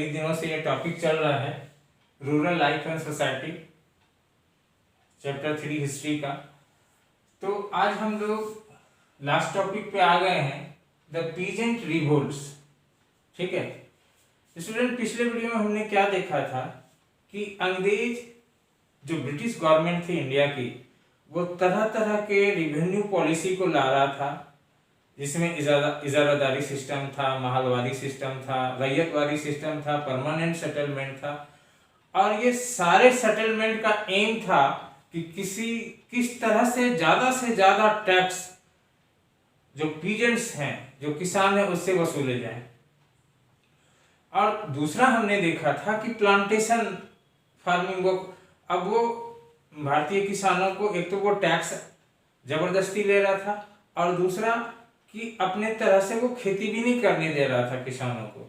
कई दिनों से ये टॉपिक चल रहा है, rural life and society, chapter 3 history का। तो आज हम लोग लास्ट टॉपिक पे आ गए हैं, द पीजेंट रिवोल्ट्स। ठीक है स्टूडेंट, पिछले वीडियो में हमने क्या देखा था कि अंग्रेज जो ब्रिटिश गवर्नमेंट थी इंडिया की, वो तरह तरह के रिवेन्यू पॉलिसी को ला रहा था, जिसमें इजारादारी सिस्टम था, महलवारी सिस्टम था, रैयतवारी सिस्टम था, परमानेंट सेटलमेंट था। और ये सारे सेटलमेंट का एम था कि किस तरह से ज्यादा टैक्स जो पीजेंट्स हैं, जो किसान हैं, उससे वसूले जाएं। और दूसरा हमने देखा था कि प्लांटेशन फार्मिंग, अब वो भारतीय किसानों को एक तो वो टैक्स जबरदस्ती ले रहा था, और दूसरा कि अपने तरह से वो खेती भी नहीं करने दे रहा था किसानों को,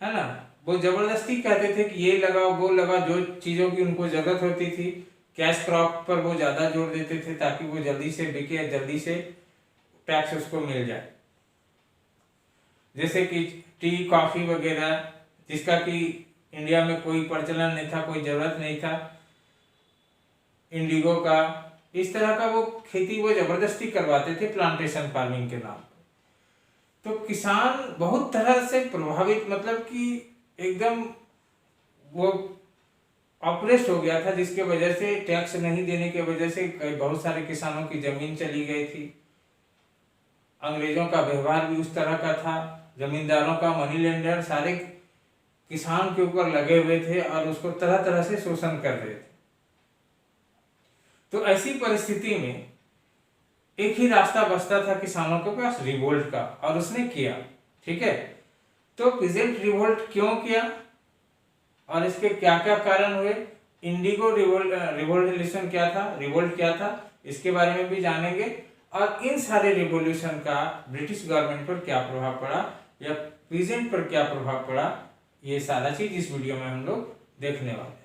है ना। वो जबरदस्ती कहते थे कि ये लगाओ वो लगाओ, जो चीज़ों की उनको ज़रूरत होती थी, कैश क्रॉप पर वो ज़्यादा जोर देते थे ताकि वो जल्दी से बिके, जल्दी से टैक्स उसको मिल जाए। जैसे कि टी, कॉफ़ी वगैरह, जिसका कि इंडिया में कोई प्रचलन नहीं था, कोई ज़रूरत नहीं था, इंडिगो का, इस तरह का वो खेती वो जबरदस्ती करवाते थे प्लांटेशन फार्मिंग के नाम पर। तो किसान बहुत तरह से प्रभावित, मतलब कि एकदम वो ऑपरेट हो गया था, जिसके वजह से टैक्स नहीं देने की वजह से बहुत सारे किसानों की जमीन चली गई थी। अंग्रेजों का व्यवहार भी उस तरह का था, जमींदारों का, मनी लेंडर सारे किसान के ऊपर लगे हुए थे और उसको तरह तरह से शोषण कर रहे थे। तो ऐसी परिस्थिति में एक ही रास्ता बचता था किसानों के पास, रिवोल्ट का, और उसने किया। ठीक है, तो पीजेंट रिवोल्ट क्यों किया और इसके क्या क्या कारण हुए, इंडिगो रिवोल्यूशन क्या था, रिवोल्ट क्या था, इसके बारे में भी जानेंगे। और इन सारे रिवोल्यूशन का ब्रिटिश गवर्नमेंट पर क्या प्रभाव पड़ा या पीजेंट पर क्या प्रभाव पड़ा, ये सारा चीज इस वीडियो में हम लोग देखने वाले हैं।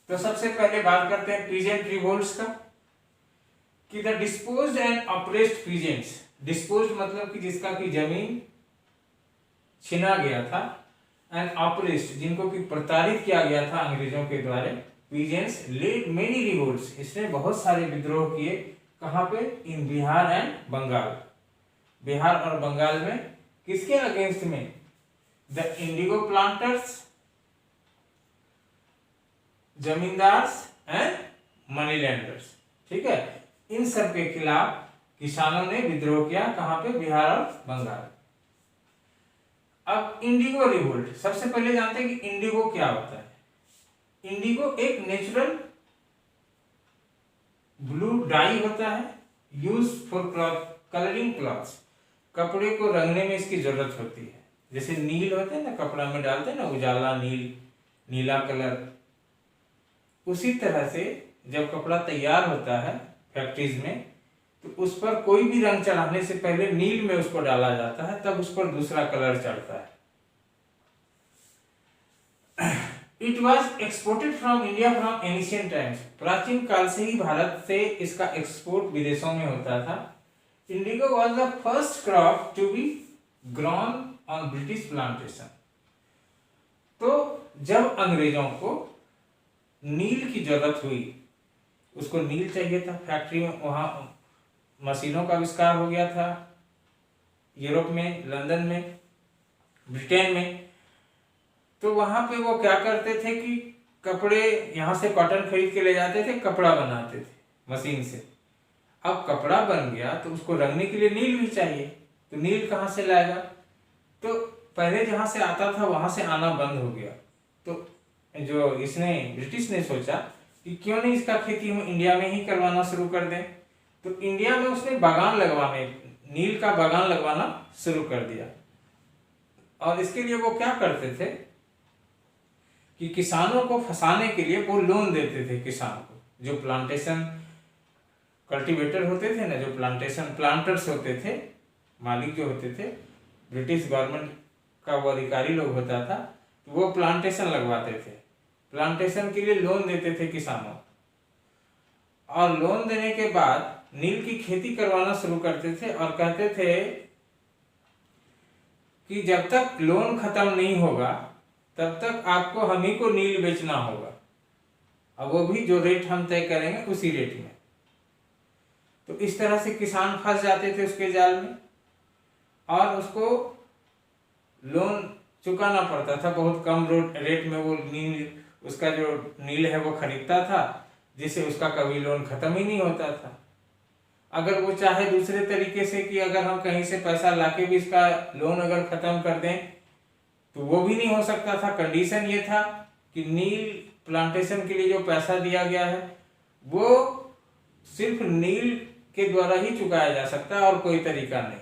तो सबसे पहले बात करते हैं पीजेंट रिवोल्ट्स का, कि the disposed and oppressed peasants, disposed मतलब कि जिसका की जमीन छीना गया था, एंड ऑप्रेस्ड जिनको की प्रताड़ित किया गया था अंग्रेजों के द्वारा, पीजेंट्स लेड मेनी रिवोल्ट्स, इसने बहुत सारे विद्रोह किए। कहाँ पे, इन बिहार एंड बंगाल, बिहार और बंगाल में। किसके अगेंस्ट में, the Indigo planters, zamindars and money landers. ठीक है, इन सब के खिलाफ किसानों ने विद्रोह किया। कहां पे, बिहार और बंगाल। अब इंडिगो रिवोल्ट, सबसे पहले जानते हैं कि इंडिगो क्या होता है। इंडिगो एक नेचुरल ब्लू डाई होता है, use for cloth, colouring clothes, कपड़े को रंगने में इसकी जरूरत होती है। जैसे नील होते हैं ना, कपड़ा में डालते हैं ना, उजाला नील, नीला कलर, उसी तरह से जब कपड़ा तैयार होता है फैक्ट्रीज में, तो उस पर कोई भी रंग चढ़ाने से पहले नील में उसको डाला जाता है, तब उस पर दूसरा कलर चढ़ता है। It was exported from India from ancient times, प्राचीन काल से ही भारत से इसका एक्सपोर्ट विदेशों में होता था। Indigo was the first crop to be grown on British plantation. तो जब अंग्रेजों को नील की जरूरत हुई, उसको नील चाहिए था फैक्ट्री में, वहां मशीनों का आविष्कार हो गया था यूरोप में, लंदन में, ब्रिटेन में। तो वहां पे वो क्या करते थे कि कपड़े यहाँ से कॉटन खरीद के ले जाते थे, कपड़ा बनाते थे मशीन से। अब कपड़ा बन गया तो उसको रंगने के लिए नील भी चाहिए, तो नील कहाँ से लाएगा। तो पहले जहाँ से आता था वहां से आना बंद हो गया। तो जो इसने ब्रिटिश ने सोचा कि क्यों नहीं इसका खेती हम इंडिया में ही करवाना शुरू कर दें। तो इंडिया में उसने बागान लगवाने, नील का बागान लगवाना शुरू कर दिया। और इसके लिए वो क्या करते थे कि किसानों को फंसाने के लिए वो लोन देते थे किसान को। जो प्लांटेशन कल्टीवेटर होते थे ना, जो प्लांटेशन प्लांटर्स होते थे, मालिक जो होते थे, ब्रिटिश गवर्नमेंट का वो अधिकारी लोग होता था, तो वो प्लांटेशन लगवाते थे। प्लांटेशन के लिए लोन देते थे किसानों, और लोन देने के बाद नील की खेती करवाना शुरू करते थे और कहते थे कि जब तक लोन खत्म नहीं होगा तब तक आपको हम ही को नील बेचना होगा, और वो भी जो रेट हम तय करेंगे उसी रेट में। तो इस तरह से किसान फंस जाते थे उसके जाल में, और उसको लोन चुकाना पड़ता था बहुत कम रेट में। वो नील, उसका जो नील है वो खरीदता था, जिससे उसका कभी लोन खत्म ही नहीं होता था। अगर वो चाहे दूसरे तरीके से कि अगर हम कहीं से पैसा लाके भी इसका लोन अगर खत्म कर दें तो वो भी नहीं हो सकता था। कंडीशन ये था कि नील प्लांटेशन के लिए जो पैसा दिया गया है वो सिर्फ नील के द्वारा ही चुकाया जा सकता है और कोई तरीका नहीं।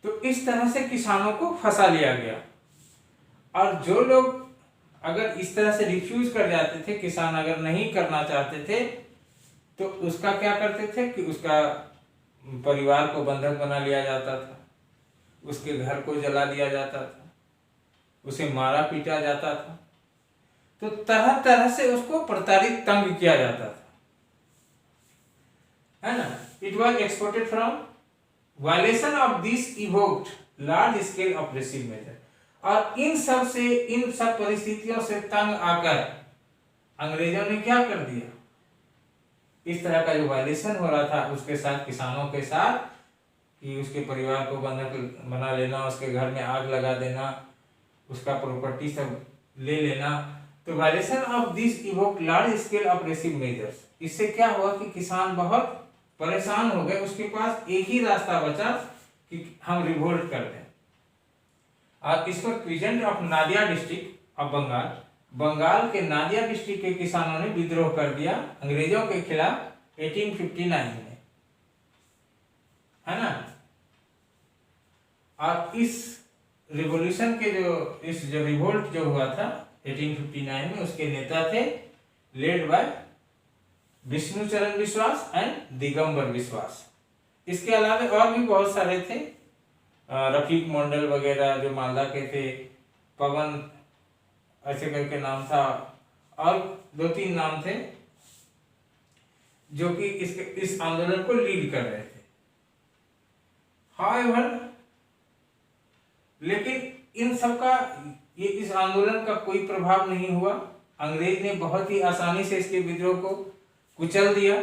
तो इस तरह से किसानों को फंसा लिया गया, और जो लोग अगर इस तरह से रिफ्यूज कर जाते थे, किसान अगर नहीं करना चाहते थे, तो उसका क्या करते थे कि उसका परिवार को बंधक बना लिया जाता था, उसके घर को जला दिया जाता था, उसे मारा पीटा जाता था। तो तरह तरह से उसको प्रताड़ित तंग किया जाता था, है ना। It was exported from violation of this evoked large scale oppressive measure. और इन सब परिस्थितियों से तंग आकर अंग्रेजों ने क्या कर दिया, इस तरह का जो वायलेशन हो रहा था उसके साथ, किसानों के साथ, कि उसके परिवार को बंधक बना लेना, उसके घर में आग लगा देना, उसका प्रॉपर्टी सब ले लेना। तो violation of this evoked large scale oppressive measures, इससे क्या हुआ कि किसान बहुत परेशान हो गए। उसके पास एक ही रास्ता बचा कि हम रिवोल्ट कर दें। और इस पर present of Nadia district of Bengal के नादिया डिस्ट्रिक्ट के किसानों ने विद्रोह कर दिया अंग्रेजों के खिलाफ 1859 में, है ना। और इस रिवॉल्यूशन के जो रिवोल्ट जो हुआ था 1859 में, उसके नेता थे लेड बाय विष्णुचरण विश्वास एंड दिगंबर विश्वास। इसके अलावा और भी बहुत सारे थे, रफीक मंडल वगैरह जो मालदा के थे, पवन ऐसे करके नाम था, और 2-3 नाम थे जो कि इस आंदोलन को लीड कर रहे थे। हाउएवर, लेकिन इन सब का इस आंदोलन का कोई प्रभाव नहीं हुआ। अंग्रेज ने बहुत ही आसानी से इसके विद्रोह को कुचल दिया।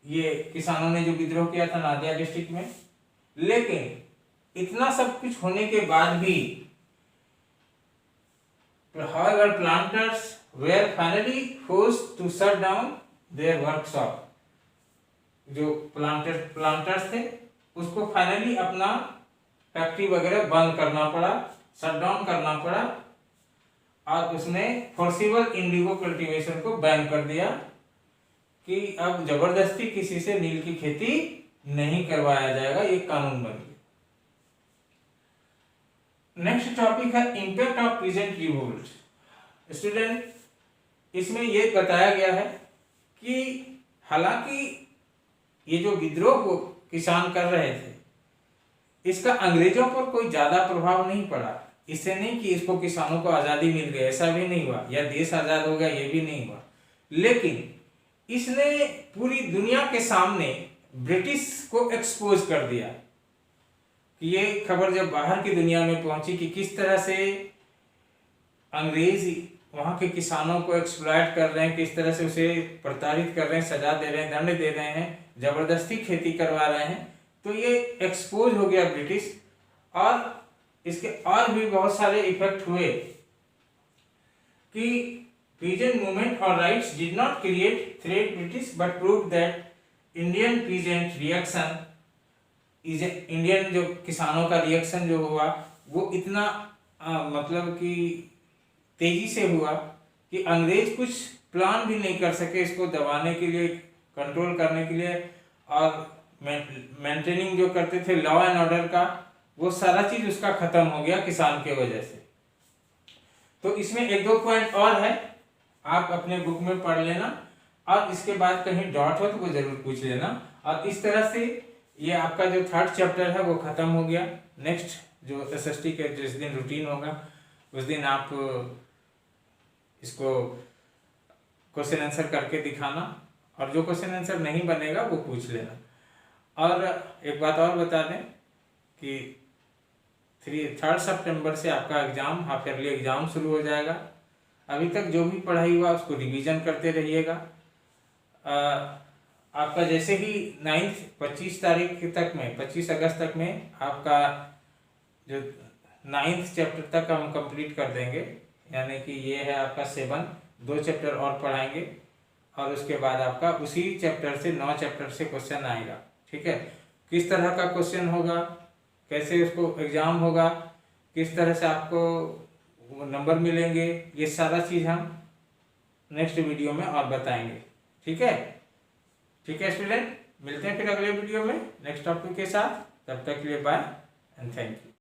ये किसानों ने जो विद्रोह किया था नादिया डिस्ट्रिक्ट में, लेकिन इतना सब कुछ होने के बाद भी however planters were finally forced to shut down their workshop। जो प्लांटर्स थे उसको फाइनली अपना फैक्ट्री वगैरह बंद करना पड़ा, शट डाउन करना पड़ा, और उसने फोर्सिबल इंडिगो कल्टीवेशन को बैन कर दिया कि अब जबरदस्ती किसी से नील की खेती नहीं करवाया जाएगा, ये कानून बन गया। नेक्स्ट टॉपिक है impact of present revolt. Student, इसमें यह बताया गया है कि हालांकि ये जो विद्रोह को किसान कर रहे थे, इसका अंग्रेजों पर कोई ज्यादा प्रभाव नहीं पड़ा। इससे नहीं कि इसको किसानों को आजादी मिल गई, ऐसा भी नहीं हुआ, या देश आजाद हो गया, ये भी नहीं हुआ। लेकिन इसने पूरी दुनिया के सामने ब्रिटिश को एक्सपोज कर दिया कि ये खबर जब बाहर की दुनिया में पहुंची कि किस तरह से अंग्रेज वहां के किसानों को एक्सप्लॉइट कर रहे हैं, किस तरह से उसे प्रताड़ित कर रहे हैं, सजा दे रहे हैं, दंड दे रहे हैं, जबरदस्ती खेती करवा रहे हैं, तो ये एक्सपोज हो गया ब्रिटिश। और इसके और भी बहुत सारे इफेक्ट हुए कि peasant movement or rights did not create threat British but proved that Indian peasant reaction is Indian जो किसानों का रिएक्शन जो हुआ वो इतना मतलब कि तेजी से हुआ कि अंग्रेज कुछ प्लान भी नहीं कर सके इसको दबाने के लिए, कंट्रोल करने के लिए, और मेंटेनिंग जो करते थे लॉ एंड ऑर्डर का, वो सारा चीज उसका खत्म हो गया किसान के वजह से। तो इसमें 1-2 पॉइंट और है, आप अपने बुक में पढ़ लेना, और इसके बाद कहीं डॉट हो तो वो जरूर पूछ लेना। और इस तरह से ये आपका जो 3rd चैप्टर है वो खत्म हो गया। नेक्स्ट जो एसएसटी के जिस दिन रूटीन होगा उस दिन आप इसको क्वेश्चन आंसर करके दिखाना, और जो क्वेश्चन आंसर नहीं बनेगा वो पूछ लेना। और एक बात और बता दें कि 3 सितंबर से आपका एग्ज़ाम, हाफ ईयरली एग्ज़ाम शुरू हो जाएगा। अभी तक जो भी पढ़ाई हुआ उसको रिवीजन करते रहिएगा। आपका जैसे ही 25 तारीख तक में, 25 अगस्त तक में आपका जो 9th चैप्टर तक हम कंप्लीट कर देंगे, यानी कि ये है आपका 7, 2 चैप्टर और पढ़ाएंगे और उसके बाद आपका उसी चैप्टर से 9 चैप्टर से क्वेश्चन आएगा। ठीक है, किस तरह का क्वेश्चन होगा, कैसे उसको एग्ज़ाम होगा, किस तरह से आपको नंबर मिलेंगे, ये सारा चीज़ हम नेक्स्ट वीडियो में और बताएंगे। ठीक है स्टूडेंट, मिलते हैं फिर अगले वीडियो में नेक्स्ट टॉपिक के साथ। तब तक के लिए बाय एंड थैंक यू।